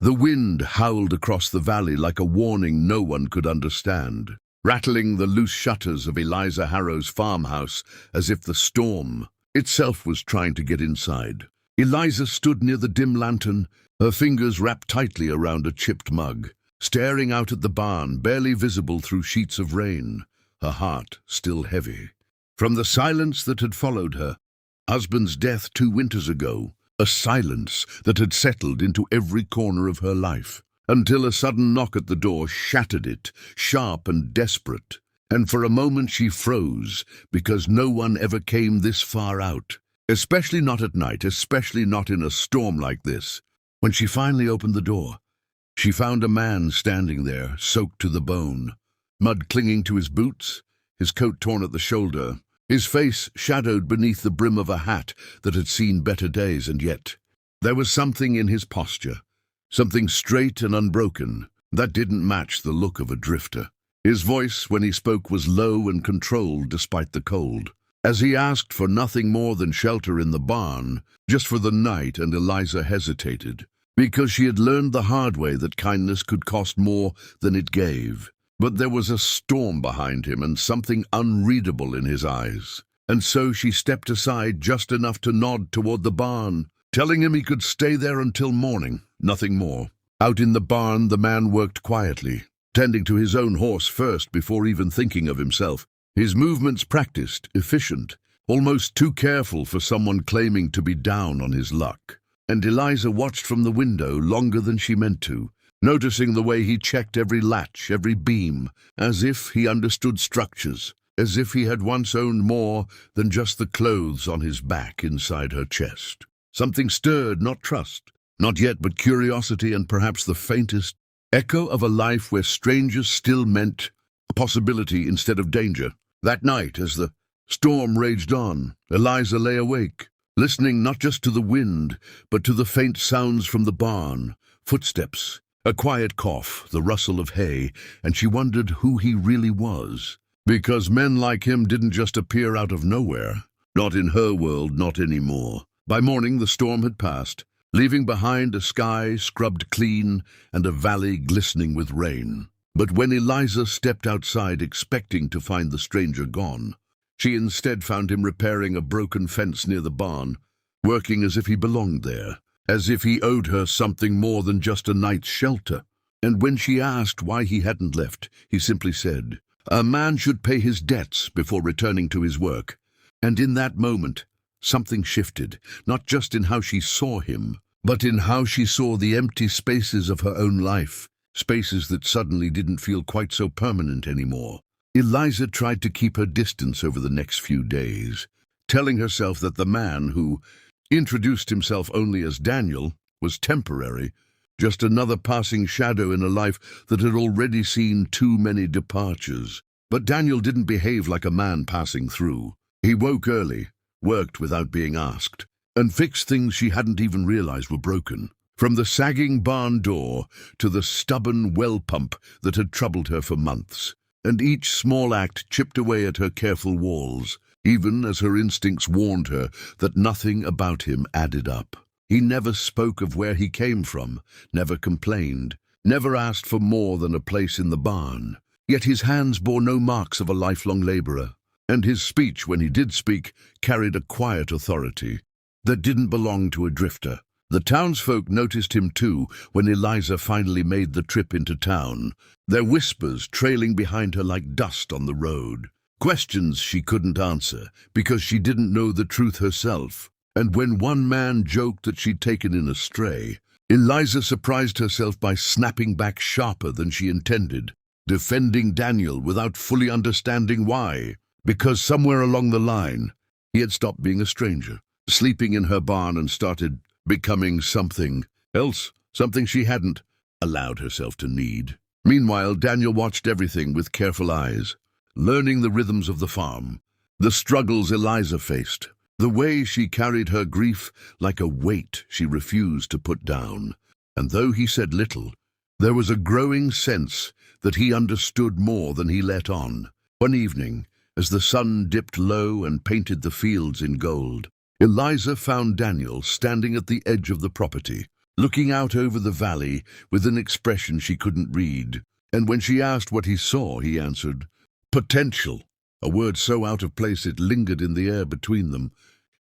The wind howled across the valley like a warning no one could understand, rattling the loose shutters of Eliza Harrow's farmhouse as if the storm itself was trying to get inside. Eliza stood near the dim lantern, her fingers wrapped tightly around a chipped mug, staring out at the barn, barely visible through sheets of rain, her heart still heavy. From the silence that had followed her husband's death 2 winters ago, a silence that had settled into every corner of her life, until a sudden knock at the door shattered it, sharp and desperate. And for a moment she froze, because no one ever came this far out, especially not at night, especially not in a storm like this. When she finally opened the door, she found a man standing there, soaked to the bone, mud clinging to his boots, his coat torn at the shoulder, his face shadowed beneath the brim of a hat that had seen better days, and yet there was something in his posture, something straight and unbroken, that didn't match the look of a drifter. His voice, when he spoke, was low and controlled despite the cold, as he asked for nothing more than shelter in the barn, just for the night, and Eliza hesitated, because she had learned the hard way that kindness could cost more than it gave. But there was a storm behind him and something unreadable in his eyes, and so she stepped aside just enough to nod toward the barn, telling him he could stay there until morning, nothing more. Out in the barn, the man worked quietly, tending to his own horse first before even thinking of himself. His movements practiced, efficient, almost too careful for someone claiming to be down on his luck. And Eliza watched from the window longer than she meant to, noticing the way he checked every latch, every beam, as if he understood structures, as if he had once owned more than just the clothes on his back inside her chest. Something stirred, not trust, not yet, but curiosity, and perhaps the faintest echo of a life where strangers still meant a possibility instead of danger. That night, as the storm raged on, Eliza lay awake, listening not just to the wind, but to the faint sounds from the barn, footsteps, a quiet cough, the rustle of hay, and she wondered who he really was. Because men like him didn't just appear out of nowhere. Not in her world, not anymore. By morning, the storm had passed, leaving behind a sky scrubbed clean and a valley glistening with rain. But when Eliza stepped outside expecting to find the stranger gone, she instead found him repairing a broken fence near the barn, working as if he belonged there, as if he owed her something more than just a night's shelter. And when she asked why he hadn't left, he simply said, "A man should pay his debts before returning to his work." And in that moment, something shifted, not just in how she saw him, but in how she saw the empty spaces of her own life, spaces that suddenly didn't feel quite so permanent anymore. Eliza tried to keep her distance over the next few days, telling herself that the man who introduced himself only as Daniel was temporary, just another passing shadow in a life that had already seen too many departures. But Daniel didn't behave like a man passing through. He woke early, worked without being asked, and fixed things she hadn't even realized were broken. From the sagging barn door to the stubborn well pump that had troubled her for months. And each small act chipped away at her careful walls, even as her instincts warned her that nothing about him added up. He never spoke of where he came from, never complained, never asked for more than a place in the barn. Yet his hands bore no marks of a lifelong laborer, and his speech, when he did speak, carried a quiet authority that didn't belong to a drifter. The townsfolk noticed him too when Eliza finally made the trip into town, their whispers trailing behind her like dust on the road. Questions she couldn't answer because she didn't know the truth herself. And when one man joked that she'd taken in a stray, Eliza surprised herself by snapping back sharper than she intended, defending Daniel without fully understanding why. Because somewhere along the line, he had stopped being a stranger, sleeping in her barn, and started becoming something else, something she hadn't allowed herself to need. Meanwhile, Daniel watched everything with careful eyes, learning the rhythms of the farm, the struggles Eliza faced, the way she carried her grief like a weight she refused to put down. And though he said little, there was a growing sense that he understood more than he let on. One evening, as the sun dipped low and painted the fields in gold, Eliza found Daniel standing at the edge of the property, looking out over the valley with an expression she couldn't read. And when she asked what he saw, he answered, "Potential," a word so out of place it lingered in the air between them.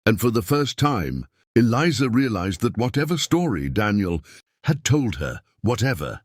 And for the first time, Eliza realized that whatever story Daniel had told her, whatever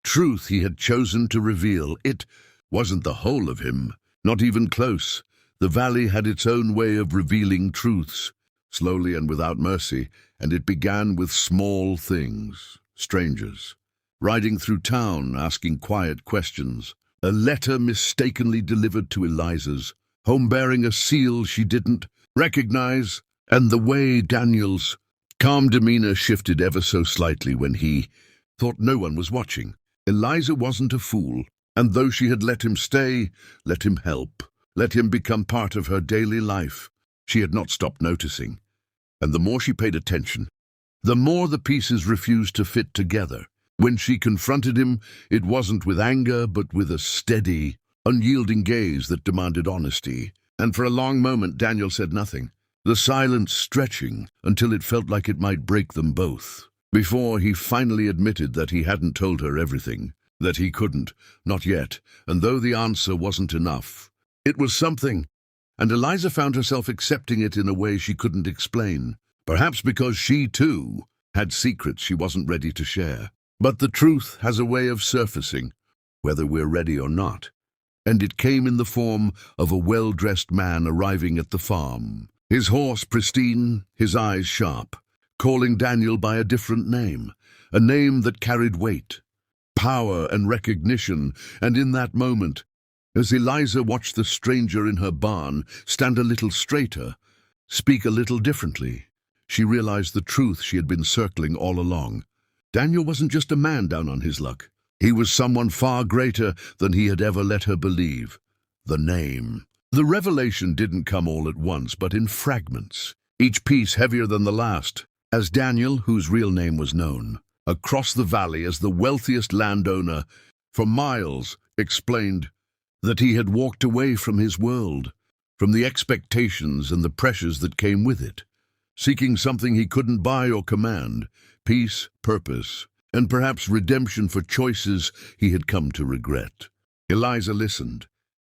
truth he had chosen to reveal, it wasn't the whole of him, not even close. The valley had its own way of revealing truths, slowly and without mercy, and it began with small things. Strangers riding through town asking quiet questions, a letter mistakenly delivered to Eliza's home bearing a seal she didn't recognize, and the way Daniel's calm demeanor shifted ever so slightly when he thought no one was watching. Eliza wasn't a fool, and though she had let him stay, let him help, let him become part of her daily life, she had not stopped noticing. And the more she paid attention, the more the pieces refused to fit together. When she confronted him, it wasn't with anger, but with a steady, unyielding gaze that demanded honesty. And for a long moment Daniel said nothing, the silence stretching until it felt like it might break them both, before he finally admitted that he hadn't told her everything, that he couldn't, not yet, and though the answer wasn't enough, it was something, and Eliza found herself accepting it in a way she couldn't explain, perhaps because she, too, had secrets she wasn't ready to share. But the truth has a way of surfacing, whether we're ready or not, and it came in the form of a well-dressed man arriving at the farm, his horse pristine, his eyes sharp, calling Daniel by a different name, a name that carried weight, power and recognition. And in that moment, as Eliza watched the stranger in her barn stand a little straighter, speak a little differently, she realized the truth she had been circling all along. Daniel wasn't just a man down on his luck. He was someone far greater than he had ever let her believe. The name. The revelation didn't come all at once, but in fragments, each piece heavier than the last, as Daniel, whose real name was known, across the valley as the wealthiest landowner for miles, explained that he had walked away from his world, from the expectations and the pressures that came with it, seeking something he couldn't buy or command, peace, purpose, and perhaps redemption for choices he had come to regret. Eliza listened,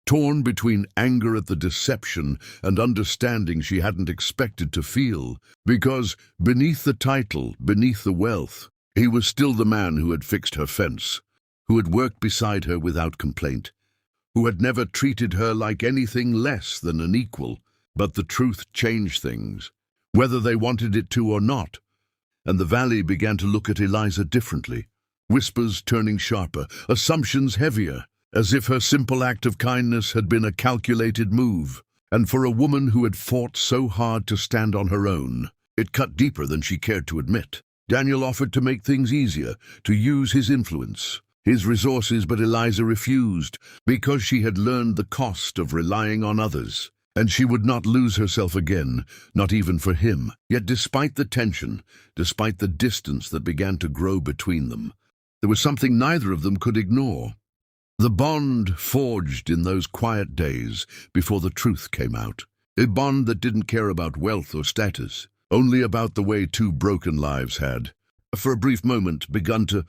torn between anger at the deception and understanding she hadn't expected to feel, because beneath the title, beneath the wealth, he was still the man who had fixed her fence, who had worked beside her without complaint, who had never treated her like anything less than an equal. But the truth changed things, whether they wanted it to or not, and the valley began to look at Eliza differently, whispers turning sharper, assumptions heavier, as if her simple act of kindness had been a calculated move. And for a woman who had fought so hard to stand on her own, it cut deeper than she cared to admit. Daniel offered to make things easier, to use his influence, his resources, but Eliza refused, because she had learned the cost of relying on others. And she would not lose herself again, not even for him. Yet despite the tension, despite the distance that began to grow between them, there was something neither of them could ignore. The bond forged in those quiet days before the truth came out. A bond that didn't care about wealth or status, only about the way two broken lives had, for a brief moment, begun to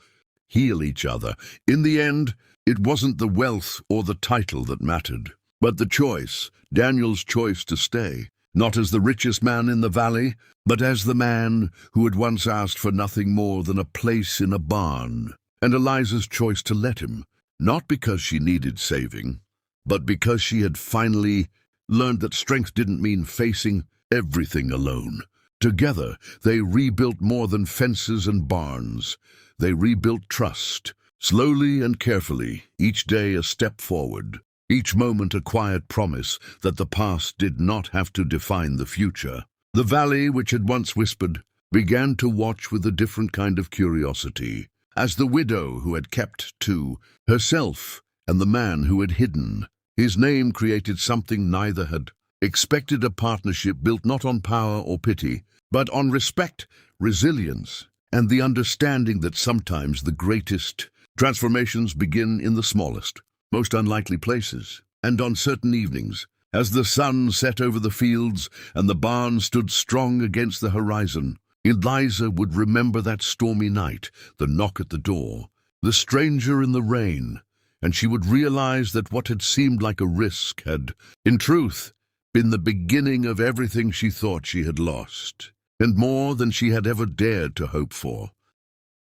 heal each other. In the end, it wasn't the wealth or the title that mattered, but the choice, Daniel's choice to stay, not as the richest man in the valley, but as the man who had once asked for nothing more than a place in a barn, and Eliza's choice to let him, not because she needed saving, but because she had finally learned that strength didn't mean facing everything alone. Together, they rebuilt more than fences and barns. They rebuilt trust, slowly and carefully, each day a step forward. Each moment a quiet promise that the past did not have to define the future. The valley, which had once whispered, began to watch with a different kind of curiosity, as the widow who had kept to herself and the man who had hidden. His name created something neither had expected, a partnership built not on power or pity, but on respect, resilience, and the understanding that sometimes the greatest transformations begin in the smallest, most unlikely places. And on certain evenings, as the sun set over the fields and the barn stood strong against the horizon, Eliza would remember that stormy night, the knock at the door, the stranger in the rain, and she would realize that what had seemed like a risk had, in truth, been the beginning of everything she thought she had lost, and more than she had ever dared to hope for.